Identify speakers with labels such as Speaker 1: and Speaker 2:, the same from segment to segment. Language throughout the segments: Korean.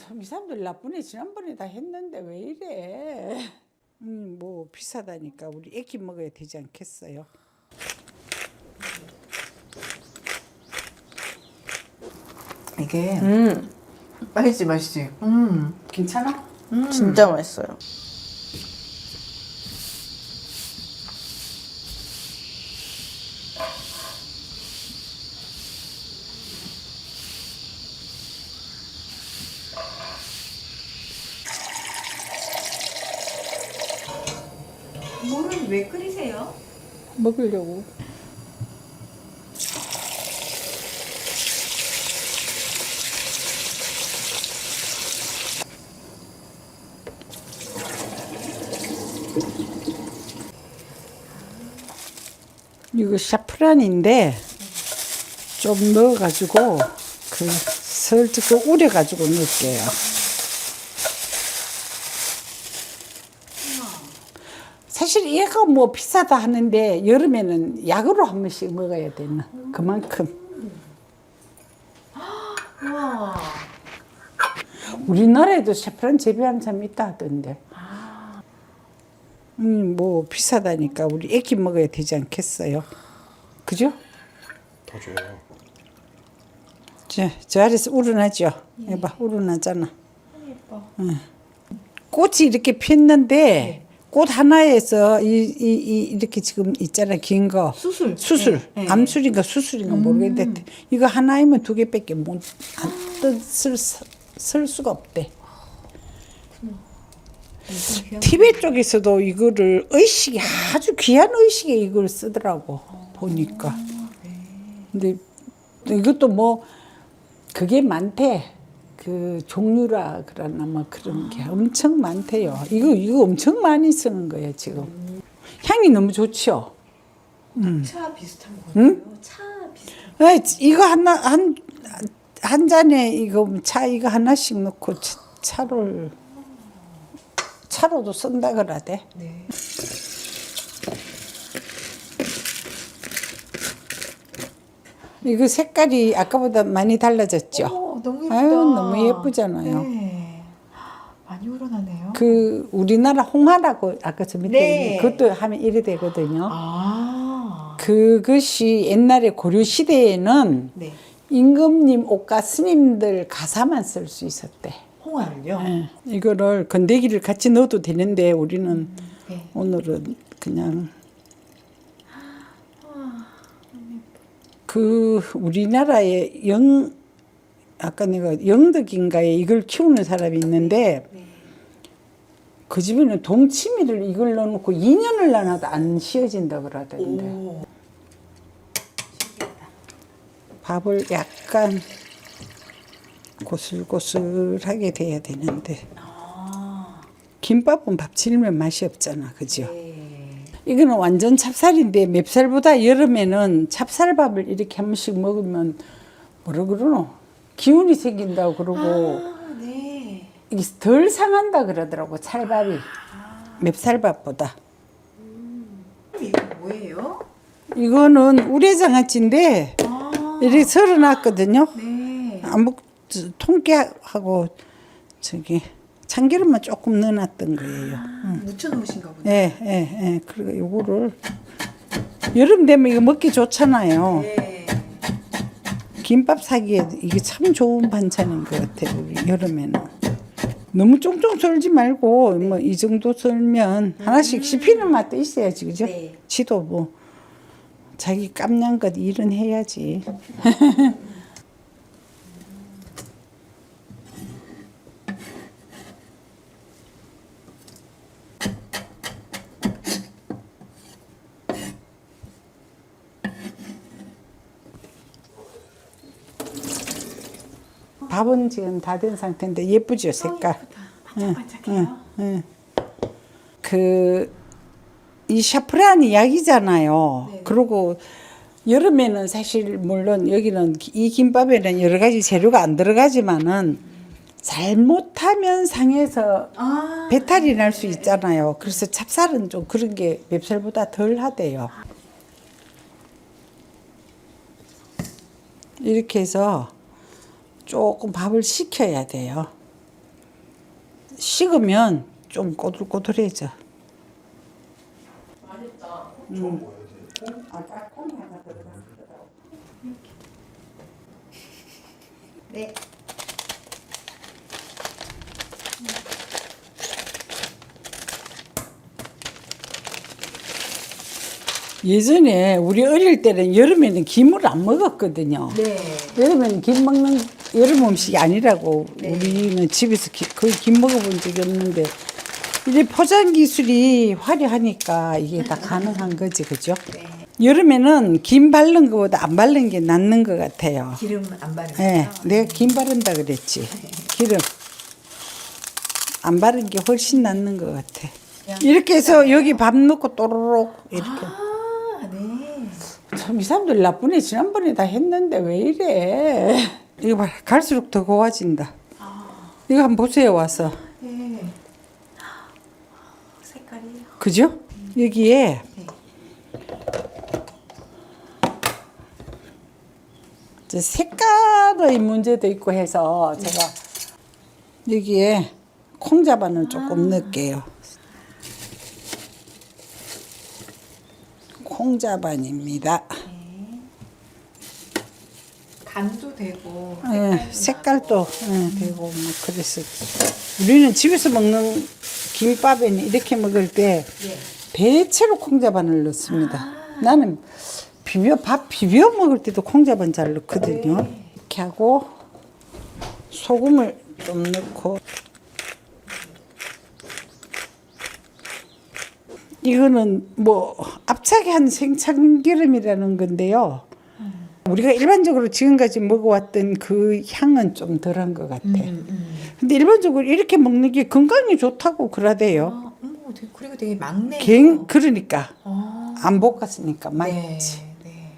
Speaker 1: 참 이 사람들 나쁘네. 지난번에 다 했는데 왜 이래? 뭐 비싸다니까 우리 애기 먹어야 되지 않겠어요?
Speaker 2: 이게 맛있지 맛있지.
Speaker 1: 괜찮아?
Speaker 3: 진짜 맛있어요.
Speaker 2: 물은 왜 끓이세요?
Speaker 1: 먹으려고. 이거 샤프란인데 좀 넣어가지고 설득 우려가지고 넣을게요. 사실 얘가 뭐 비싸다 하는데 여름에는 약으로 한 번씩 먹어야 되는 그만큼.
Speaker 2: 와.
Speaker 1: 우리나라에도 샤프란 재배하는 사람이 있다 하던데. 뭐 비싸다니까 우리 애기 먹어야 되지 않겠어요? 그죠?
Speaker 4: 더 줘요.
Speaker 1: 저 아래서 우러나죠? 해봐, 우러나잖아. 응. 꽃이 이렇게 폈는데 꽃 하나에서 이렇게 지금 있잖아, 긴 거. 수술.
Speaker 2: 네.
Speaker 1: 암술인가 수술인가 모르겠는데 이거 하나이면 두 개밖에 못 쓸 수가 없대. 티베트 쪽에서도 이거를 의식이 아주 귀한 의식에 이걸 쓰더라고 보니까. 근데 이것도 뭐 그게 많대. 그 종류라 그러나 뭐 그런 게 엄청 많대요. 이거 엄청 많이 쓰는 거예요 지금. 향이 너무 좋죠.
Speaker 2: 차 비슷한 거예요? 차 비슷한.
Speaker 1: 이거 한 잔에 이거 차 이거 하나씩 넣고 차로도 쓴다 그러대.
Speaker 2: 네.
Speaker 1: 이거 색깔이 아까보다 많이 달라졌죠.
Speaker 2: 너무 예쁘다.
Speaker 1: 아유, 너무 예쁘잖아요.
Speaker 2: 네. 많이 우러나네요.
Speaker 1: 그 우리나라 홍화라고 아까 저 밑에
Speaker 2: 네.
Speaker 1: 그것도 하면 이래 되거든요.
Speaker 2: 아.
Speaker 1: 그것이 옛날에 고려 시대에는
Speaker 2: 네.
Speaker 1: 임금님 옷가 스님들 가사만 쓸 수 있었대.
Speaker 2: 홍화를요?
Speaker 1: 예, 이거를 건더기를 같이 넣어도 되는데 우리는
Speaker 2: 네.
Speaker 1: 오늘은 그냥 그 우리나라에 아까 내가 영덕인가에 이걸 키우는 사람이 있는데
Speaker 2: 네.
Speaker 1: 그 집에는 동치미를 이걸 넣어놓고 2년을 놔도 안 씌어진다 그러던데.
Speaker 2: 오.
Speaker 1: 밥을 약간 고슬고슬하게 돼야 되는데 김밥은 밥 질면 맛이 없잖아, 그죠?
Speaker 2: 네.
Speaker 1: 이거는 완전 찹쌀인데 맵쌀보다 여름에는 찹쌀밥을 이렇게 한 번씩 먹으면 뭐라 그러노? 기운이 생긴다고 그러고
Speaker 2: 네.
Speaker 1: 이게 덜 상한다 그러더라고, 찰밥이. 맵쌀밥보다.
Speaker 2: 이거 뭐예요?
Speaker 1: 이거는 우레장아찌인데 이렇게 썰어놨거든요.
Speaker 2: 네.
Speaker 1: 통깨하고 저기 참기름만 조금 넣어놨던 거예요.
Speaker 2: 묻혀 놓으신가 보네.
Speaker 1: 예. 그리고 요거를 여름 되면 이거 먹기 좋잖아요.
Speaker 2: 네.
Speaker 1: 김밥 사기에 이게 참 좋은 반찬인 것 같아요. 우리 여름에는 너무 쫑쫑 썰지 말고 뭐 이 정도 썰면 하나씩 씹히는 맛도 있어야지, 그죠?
Speaker 2: 네.
Speaker 1: 지도 뭐 자기 깜냥 것 일은 해야지. 밥은 지금 다 된 상태인데 예쁘죠, 색깔.
Speaker 2: 반짝반짝해요.
Speaker 1: 이 샤프란이 약이잖아요.
Speaker 2: 네.
Speaker 1: 그리고 여름에는 사실 물론 여기는 이 김밥에는 여러 가지 재료가 안 들어가지만은 잘못하면 상해서 배탈이 날 수 있잖아요. 그래서 찹쌀은 좀 그런 게 맵쌀보다 덜 하대요. 이렇게 해서 조금 밥을 식혀야 돼요. 식으면 좀 꼬들꼬들해져.
Speaker 3: 맛있다.
Speaker 2: 네.
Speaker 1: 예전에 우리 어릴 때는 여름에는 김을 안 먹었거든요.
Speaker 2: 네.
Speaker 1: 여름에는 김 먹는 여름 음식이 아니라고 우리는 집에서 거의 김 먹어본 적이 없는데 이제 포장 기술이 화려하니까 이게 다 가능한 거지, 그죠?
Speaker 2: 네.
Speaker 1: 여름에는 김 바른 거보다 안 바른 게 낫는 것 같아요.
Speaker 2: 기름 안 바르는
Speaker 1: 네,
Speaker 2: 거죠?
Speaker 1: 내가 김 바른다 그랬지. 기름 안 바른 게 훨씬 낫는 것 같아. 이렇게 해서 여기 밥 넣고 또르륵 이렇게.
Speaker 2: 아, 네.
Speaker 1: 참 이 사람들 나쁘네. 지난번에 다 했는데 왜 이래. 이거 봐, 갈수록 더 고와진다. 이거 한번 보세요, 와서.
Speaker 2: 네. 색깔이.
Speaker 1: 그죠? 여기에
Speaker 2: 네.
Speaker 1: 이제 색깔의 문제도 있고 해서 제가 여기에 콩자반을 조금 넣을게요. 콩자반입니다.
Speaker 2: 간도 되고.
Speaker 1: 예, 색깔도 되고 뭐 그래서 우리는 집에서 먹는 김밥에는 이렇게 먹을 때
Speaker 2: 네.
Speaker 1: 대체로 콩자반을 넣습니다. 나는 밥 비벼 먹을 때도 콩자반 잘 넣거든요. 이렇게 하고 소금을 좀 넣고 이거는 뭐 앞차게 한 생참기름이라는 건데요. 우리가 일반적으로 지금까지 먹어왔던 그 향은 좀 덜한 것 같아. 근데 일반적으로 이렇게 먹는 게 건강에 좋다고 그러대요.
Speaker 2: 그리고 되게 막내.
Speaker 1: 그러니까 안 볶았으니까
Speaker 2: 네.
Speaker 1: 맞지.
Speaker 2: 네.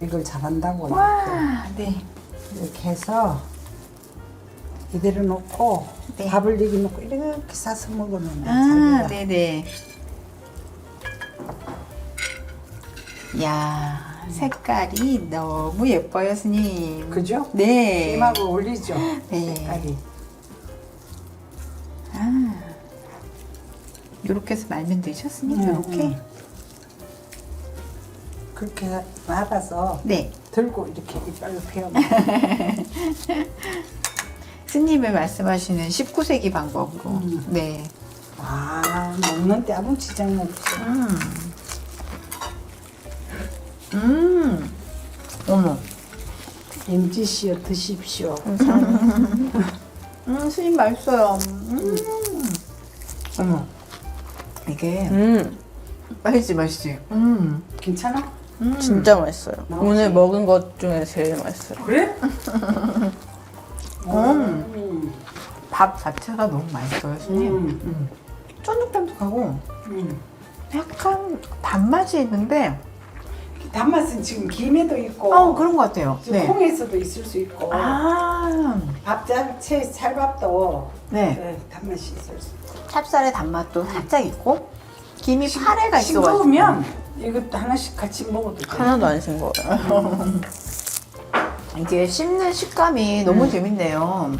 Speaker 1: 이걸 잘한다고 이렇게.
Speaker 2: 와, 네.
Speaker 1: 이렇게 해서 이대로 놓고
Speaker 2: 네.
Speaker 1: 밥을 여기 놓고 이렇게 싸서 먹으면
Speaker 2: 아,
Speaker 1: 자기가
Speaker 2: 네네. 야, 색깔이 너무 예뻐요, 스님.
Speaker 1: 그죠?
Speaker 2: 네.
Speaker 1: 김하고 어울리죠.
Speaker 2: 네.
Speaker 1: 색깔이.
Speaker 2: 아, 요렇게 해서 말면 되죠, 스님? 요렇게?
Speaker 1: 그렇게 말아서
Speaker 2: 네.
Speaker 1: 들고 이렇게 이빨로 베어.
Speaker 2: 스님이 말씀하시는 19세기 방법으로. 네.
Speaker 1: 아, 먹는데 아무 지장 없어.
Speaker 2: 어머.
Speaker 1: 인지시어 드십시오.
Speaker 2: 스님 맛있어요. 어머. 이게. 맛있지.
Speaker 1: 괜찮아?
Speaker 3: 진짜 맛있어요. 오늘 먹은 것 중에 제일 맛있어요.
Speaker 1: 그래?
Speaker 2: 밥 자체가 너무 맛있어요, 스님. 쫀득쫀득하고 약간 단맛이 있는데
Speaker 1: 단맛은 지금 김에도 있고
Speaker 2: 그런 것 같아요.
Speaker 1: 지금 콩에서도 있을 수 있고
Speaker 2: 아,
Speaker 1: 밥 자체 찰밥도
Speaker 2: 네.
Speaker 1: 단맛이 있을 수 있고
Speaker 2: 찹쌀의 단맛도 살짝 있고 김이 파래가 있어가지고
Speaker 1: 싱거우면 이것도 하나씩 같이 먹어도 돼.
Speaker 3: 하나도 안 싱거워요.
Speaker 2: 이게 씹는 식감이 너무 재밌네요.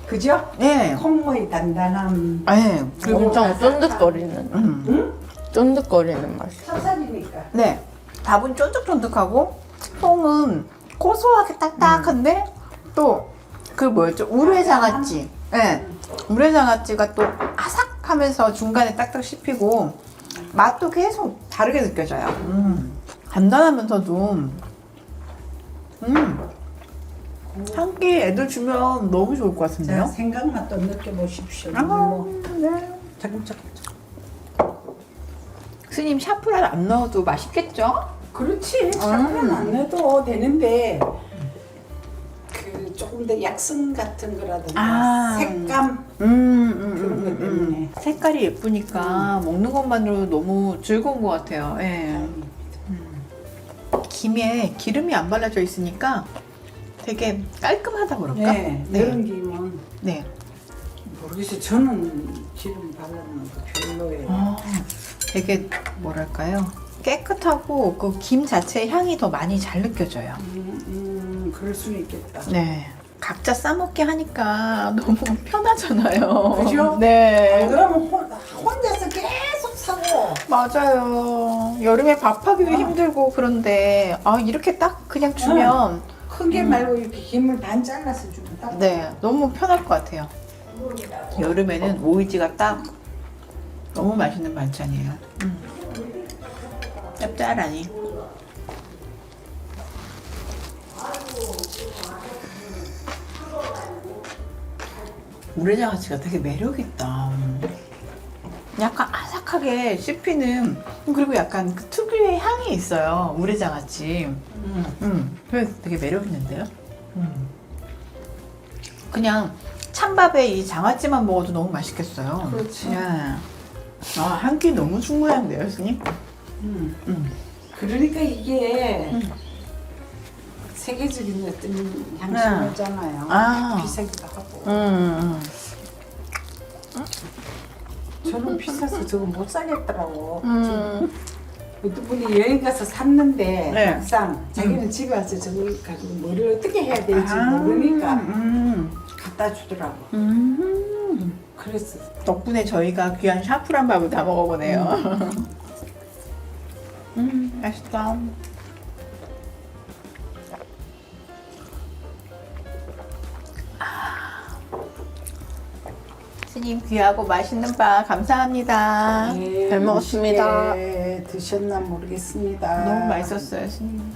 Speaker 1: 그죠?
Speaker 2: 네.
Speaker 1: 콩의 단단함.
Speaker 2: 네.
Speaker 3: 그리고 엄청 쫀득거리는, 쫀득거리는 맛이.
Speaker 1: 찹쌀이니까.
Speaker 2: 네. 밥은 쫀득쫀득하고 콩은 고소하게 딱딱한데 또 그 뭐였죠? 우레장아찌. 네. 우레장아찌가 또 아삭하면서 중간에 딱딱 씹히고 맛도 계속 다르게 느껴져요. 간단하면서도 한 끼 애들 주면 너무 좋을 것
Speaker 1: 자,
Speaker 2: 같은데요?
Speaker 1: 생각맛도 느껴보십시오.
Speaker 2: 네.
Speaker 1: 차근차근.
Speaker 2: 스님 샤프란 안 넣어도 맛있겠죠?
Speaker 1: 그렇지. 차가운 안 넣어도 되는데 그 조금 더 약성 같은 거라든가 색감 그런 것 때문에
Speaker 2: 색깔이 예쁘니까 먹는 것만으로도 너무 즐거운 것 같아요. 예. 김에 기름이 안 발라져 있으니까 되게 깔끔하다 그럴까?
Speaker 1: 네, 이런 김은
Speaker 2: 네.
Speaker 1: 모르겠어요. 저는 기름 바르는 거 별로예요.
Speaker 2: 되게 뭐랄까요? 깨끗하고 그 김 자체의 향이 더 많이 잘 느껴져요.
Speaker 1: 그럴 수는 있겠다.
Speaker 2: 네. 각자 싸먹게 하니까 너무 편하잖아요.
Speaker 1: 그죠?
Speaker 2: 네.
Speaker 1: 그러면 혼자서 계속 사고.
Speaker 2: 맞아요. 여름에 밥하기도 힘들고 그런데 이렇게 딱 그냥 주면
Speaker 1: 큰 게 말고 이렇게 김을 반 잘라서 주면 딱.
Speaker 2: 네, 너무 편할 것 같아요. 여름에는 오이지가 딱 너무 맛있는 반찬이에요. 짭짤하니. 우레장아찌가 되게 매력있다. 약간 아삭하게 씹히는, 그리고 약간 그 특유의 향이 있어요. 우레장아찌. 그래서 되게 매력있는데요? 그냥 찬밥에 이 장아찌만 먹어도 너무 맛있겠어요.
Speaker 1: 그렇지.
Speaker 2: 네. 한 끼 너무 충분한데요, 스님?
Speaker 1: 그러니까 이게 세계적인 어떤 향신료잖아요. 비싸기도 하고. 저는 비싸서 저거 못 사겠더라고. 어떤 분이 여행 가서 샀는데
Speaker 2: 네.
Speaker 1: 막상 자기는 집에 와서 저거 가지고 뭐를 어떻게 해야 될지 모르니까 갖다 주더라고. 그래서
Speaker 2: 덕분에 저희가 귀한 샤프란 밥을 다 먹어보네요. 맛있다. 스님 귀하고 맛있는 밥 감사합니다.
Speaker 3: 잘 먹었습니다.
Speaker 1: 맛있게 드셨나 모르겠습니다.
Speaker 2: 너무 맛있었어요, 스님.